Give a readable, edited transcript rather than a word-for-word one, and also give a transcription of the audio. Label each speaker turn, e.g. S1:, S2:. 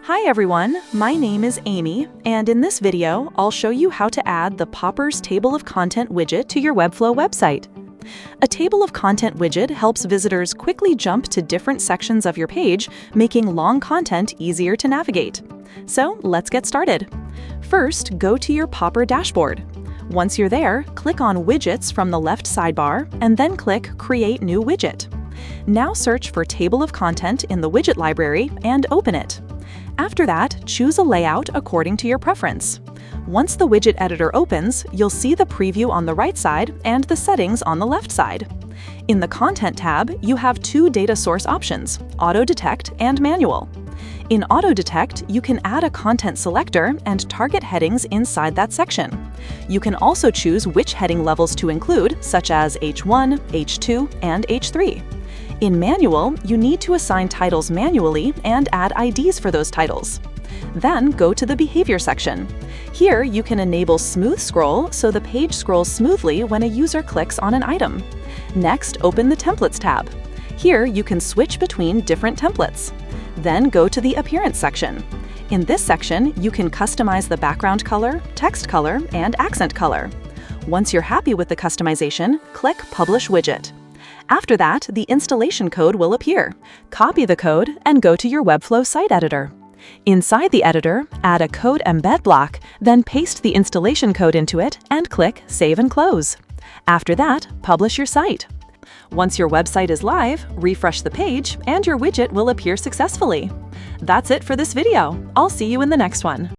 S1: Hi everyone, my name is Amy, and in this video, I'll show you how to add the Poppers Table of Content widget to your Webflow website. A Table of Content widget helps visitors quickly jump to different sections of your page, making long content easier to navigate. So let's get started. First, go to your Popper dashboard. Once you're there, click on Widgets from the left sidebar, and then click Create New Widget. Now search for Table of Content in the widget library and open it. After that, choose a layout according to your preference. Once the widget editor opens, you'll see the preview on the right side and the settings on the left side. In the Content tab, you have two data source options, Auto Detect and Manual. In Auto Detect, you can add a content selector and target headings inside that section. You can also choose which heading levels to include, such as H1, H2, and H3. In Manual, you need to assign titles manually and add IDs for those titles. Then go to the Behavior section. Here, you can enable Smooth Scroll so the page scrolls smoothly when a user clicks on an item. Next, open the Templates tab. Here, you can switch between different templates. Then go to the Appearance section. In this section, you can customize the background color, text color, and accent color. Once you're happy with the customization, click Publish Widget. After that, the installation code will appear. Copy the code and go to your Webflow site editor. Inside the editor, add a code embed block, then paste the installation code into it and click Save and Close. After that, publish your site. Once your website is live, refresh the page and your widget will appear successfully. That's it for this video. I'll see you in the next one.